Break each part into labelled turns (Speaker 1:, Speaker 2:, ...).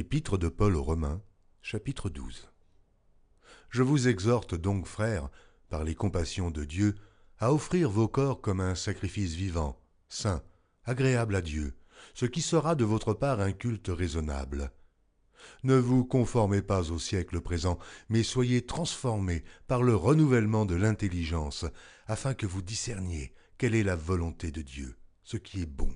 Speaker 1: Épître de Paul aux Romains, chapitre 12. Je vous exhorte donc, frères, par les compassions de Dieu, à offrir vos corps comme un sacrifice vivant, saint, agréable à Dieu, ce qui sera de votre part un culte raisonnable. Ne vous conformez pas au siècle présent, mais soyez transformés par le renouvellement de l'intelligence, afin que vous discerniez quelle est la volonté de Dieu, ce qui est bon,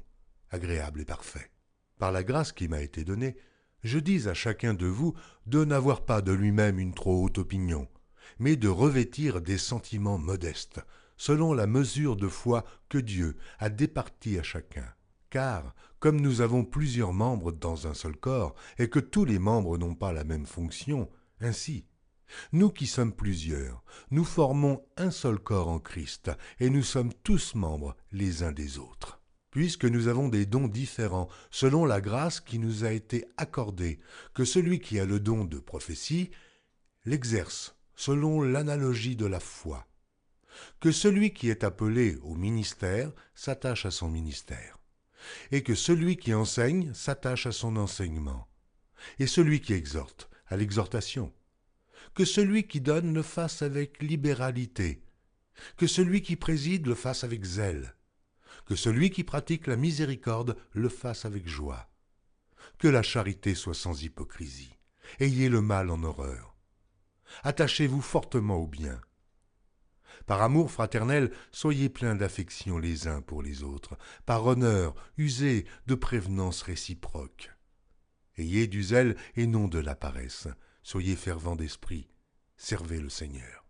Speaker 1: agréable et parfait. Par la grâce qui m'a été donnée, je dis à chacun de vous de n'avoir pas de lui-même une trop haute opinion, mais de revêtir des sentiments modestes, selon la mesure de foi que Dieu a départie à chacun. Car, comme nous avons plusieurs membres dans un seul corps, et que tous les membres n'ont pas la même fonction, ainsi, nous qui sommes plusieurs, nous formons un seul corps en Christ, et nous sommes tous membres les uns des autres. Puisque nous avons des dons différents selon la grâce qui nous a été accordée, que celui qui a le don de prophétie l'exerce selon l'analogie de la foi, que celui qui est appelé au ministère s'attache à son ministère, et que celui qui enseigne s'attache à son enseignement, et celui qui exhorte à l'exhortation, que celui qui donne le fasse avec libéralité, que celui qui préside le fasse avec zèle, que celui qui pratique la miséricorde le fasse avec joie. Que la charité soit sans hypocrisie. Ayez le mal en horreur. Attachez-vous fortement au bien. Par amour fraternel, soyez pleins d'affection les uns pour les autres. Par honneur, usez de prévenance réciproque. Ayez du zèle et non de la paresse. Soyez fervents d'esprit. Servez le Seigneur.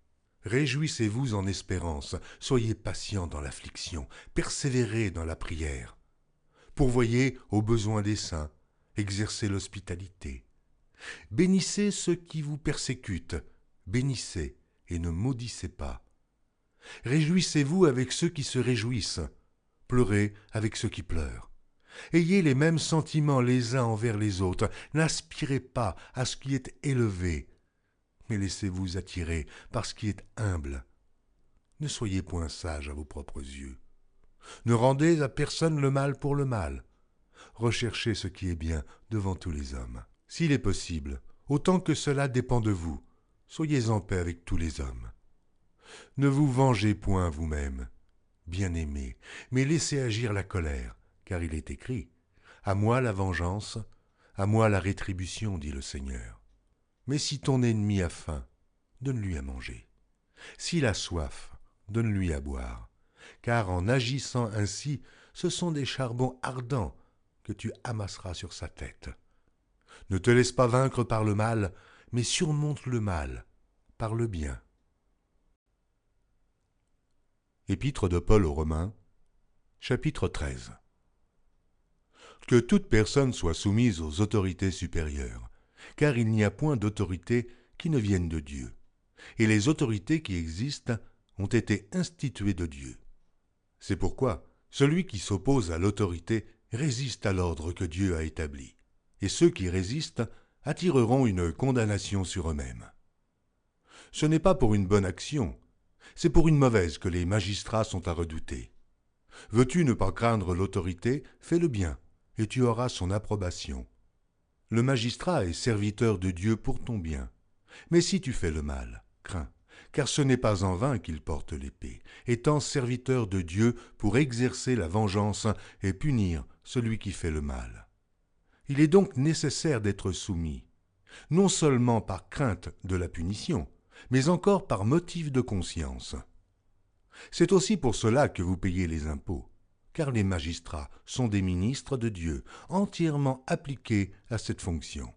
Speaker 1: Réjouissez-vous en espérance, soyez patients dans l'affliction, persévérez dans la prière. Pourvoyez aux besoins des saints, exercez l'hospitalité. Bénissez ceux qui vous persécutent, bénissez et ne maudissez pas. Réjouissez-vous avec ceux qui se réjouissent, pleurez avec ceux qui pleurent. Ayez les mêmes sentiments les uns envers les autres, n'aspirez pas à ce qui est élevé, mais laissez-vous attirer par ce qui est humble. Ne soyez point sages à vos propres yeux. Ne rendez à personne le mal pour le mal. Recherchez ce qui est bien devant tous les hommes. S'il est possible, autant que cela dépend de vous, soyez en paix avec tous les hommes. Ne vous vengez point vous-même, bien-aimés, mais laissez agir la colère, car il est écrit « À moi la vengeance, à moi la rétribution, dit le Seigneur. » Mais si ton ennemi a faim, donne-lui à manger. S'il a soif, donne-lui à boire. Car en agissant ainsi, ce sont des charbons ardents que tu amasseras sur sa tête. Ne te laisse pas vaincre par le mal, mais surmonte le mal par le bien. Épître de Paul aux Romains, chapitre 13. Que toute personne soit soumise aux autorités supérieures, car il n'y a point d'autorité qui ne vienne de Dieu, et les autorités qui existent ont été instituées de Dieu. C'est pourquoi celui qui s'oppose à l'autorité résiste à l'ordre que Dieu a établi, et ceux qui résistent attireront une condamnation sur eux-mêmes. Ce n'est pas pour une bonne action, c'est pour une mauvaise que les magistrats sont à redouter. Veux-tu ne pas craindre l'autorité, fais le bien, et tu auras son approbation. Le magistrat est serviteur de Dieu pour ton bien. Mais si tu fais le mal, crains, car ce n'est pas en vain qu'il porte l'épée, étant serviteur de Dieu pour exercer la vengeance et punir celui qui fait le mal. Il est donc nécessaire d'être soumis, non seulement par crainte de la punition, mais encore par motif de conscience. C'est aussi pour cela que vous payez les impôts, car les magistrats sont des ministres de Dieu, entièrement appliqués à cette fonction.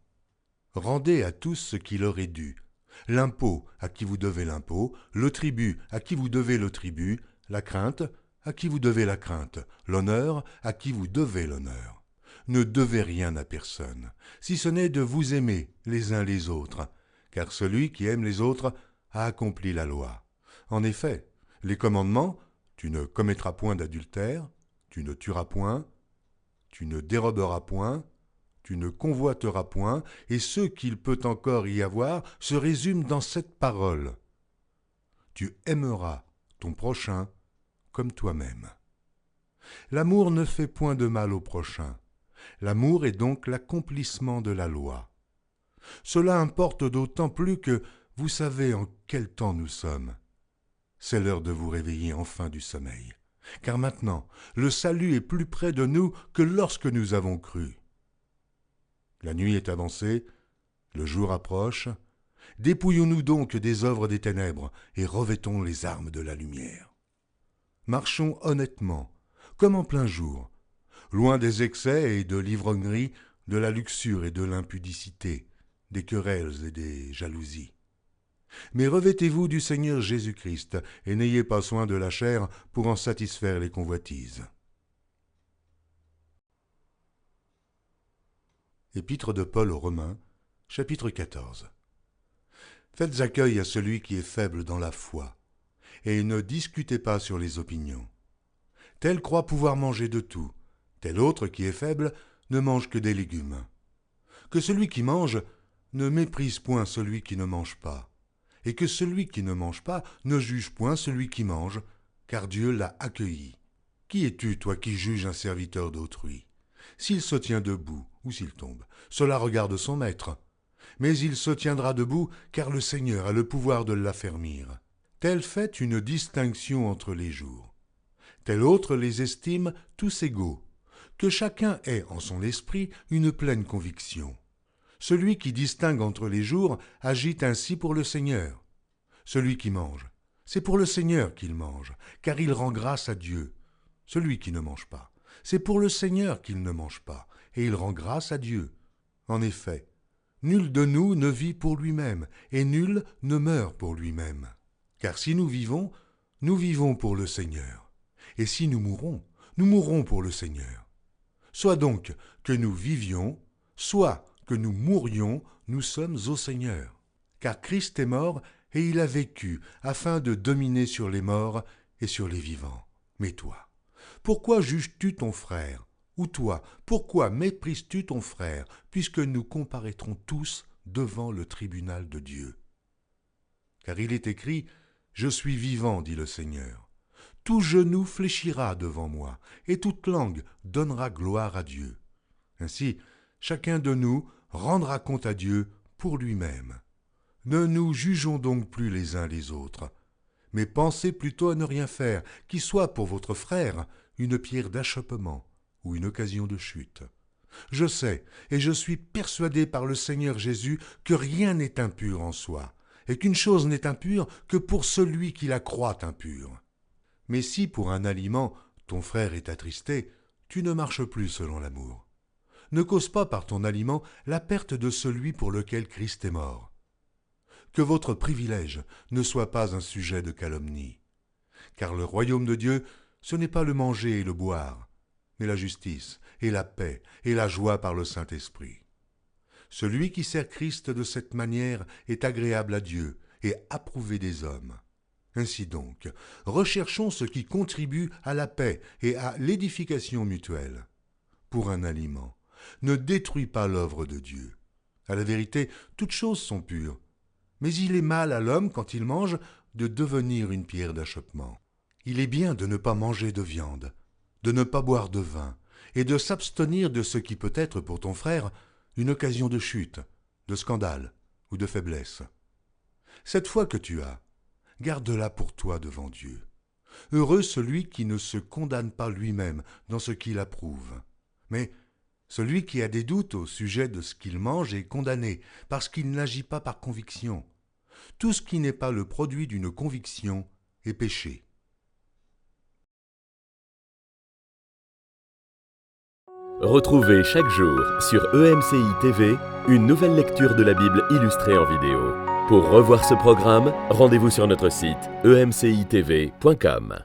Speaker 1: Rendez à tous ce qui leur est dû, l'impôt à qui vous devez l'impôt, le tribut à qui vous devez le tribut, la crainte à qui vous devez la crainte, l'honneur à qui vous devez l'honneur. Ne devez rien à personne, si ce n'est de vous aimer les uns les autres, car celui qui aime les autres a accompli la loi. En effet, les commandements, tu ne commettras point d'adultère, tu ne tueras point, tu ne déroberas point, tu ne convoiteras point, et ce qu'il peut encore y avoir se résume dans cette parole. Tu aimeras ton prochain comme toi-même. L'amour ne fait point de mal au prochain. L'amour est donc l'accomplissement de la loi. Cela importe d'autant plus que vous savez en quel temps nous sommes. C'est l'heure de vous réveiller enfin du sommeil, car maintenant le salut est plus près de nous que lorsque nous avons cru. La nuit est avancée, le jour approche. Dépouillons-nous donc des œuvres des ténèbres et revêtons les armes de la lumière. Marchons honnêtement, comme en plein jour, loin des excès et de l'ivrognerie, de la luxure et de l'impudicité, des querelles et des jalousies. Mais revêtez-vous du Seigneur Jésus-Christ et n'ayez pas soin de la chair pour en satisfaire les convoitises. Épître de Paul aux Romains, chapitre 14. Faites accueil à celui qui est faible dans la foi, et ne discutez pas sur les opinions. Tel croit pouvoir manger de tout, tel autre qui est faible ne mange que des légumes. Que celui qui mange ne méprise point celui qui ne mange pas, et que celui qui ne mange pas ne juge point celui qui mange, car Dieu l'a accueilli. Qui es-tu, toi qui juges un serviteur d'autrui? S'il se tient debout ou s'il tombe, cela regarde son maître. Mais il se tiendra debout, car le Seigneur a le pouvoir de l'affermir. Tel fait une distinction entre les jours. Tel autre les estime tous égaux. Que chacun ait en son esprit une pleine conviction. Celui qui distingue entre les jours agit ainsi pour le Seigneur. Celui qui mange, c'est pour le Seigneur qu'il mange, car il rend grâce à Dieu. Celui qui ne mange pas, c'est pour le Seigneur qu'il ne mange pas, et il rend grâce à Dieu. En effet, nul de nous ne vit pour lui-même, et nul ne meurt pour lui-même. Car si nous vivons pour le Seigneur. Et si nous mourrons pour le Seigneur. Soit donc que nous vivions, soit que nous mourions, nous sommes au Seigneur. Car Christ est mort, et il a vécu, afin de dominer sur les morts et sur les vivants. Mais toi, pourquoi juges-tu ton frère? Ou toi, pourquoi méprises-tu ton frère, puisque nous comparaîtrons tous devant le tribunal de Dieu? Car il est écrit, « Je suis vivant, dit le Seigneur. Tout genou fléchira devant moi, et toute langue donnera gloire à Dieu. » Ainsi, chacun de nous rendra compte à Dieu pour lui-même. Ne nous jugeons donc plus les uns les autres, mais pensez plutôt à ne rien faire, qui soit pour votre frère une pierre d'achoppement ou une occasion de chute. Je sais, et je suis persuadé par le Seigneur Jésus, que rien n'est impur en soi, et qu'une chose n'est impure que pour celui qui la croit impure. Mais si pour un aliment ton frère est attristé, tu ne marches plus selon l'amour. Ne cause pas par ton aliment la perte de celui pour lequel Christ est mort. Que votre privilège ne soit pas un sujet de calomnie. Car le royaume de Dieu, ce n'est pas le manger et le boire, mais la justice et la paix et la joie par le Saint-Esprit. Celui qui sert Christ de cette manière est agréable à Dieu et approuvé des hommes. Ainsi donc, recherchons ce qui contribue à la paix et à l'édification mutuelle. Pour un aliment, ne détruis pas l'œuvre de Dieu. À la vérité, toutes choses sont pures, mais il est mal à l'homme, quand il mange, de devenir une pierre d'achoppement. Il est bien de ne pas manger de viande, de ne pas boire de vin, et de s'abstenir de ce qui peut être pour ton frère une occasion de chute, de scandale ou de faiblesse. Cette foi que tu as, garde-la pour toi devant Dieu. Heureux celui qui ne se condamne pas lui-même dans ce qu'il approuve. Mais celui qui a des doutes au sujet de ce qu'il mange est condamné, parce qu'il n'agit pas par conviction. Tout ce qui n'est pas le produit d'une conviction est péché.
Speaker 2: Retrouvez chaque jour sur EMCI TV une nouvelle lecture de la Bible illustrée en vidéo. Pour revoir ce programme, rendez-vous sur notre site emcitv.com.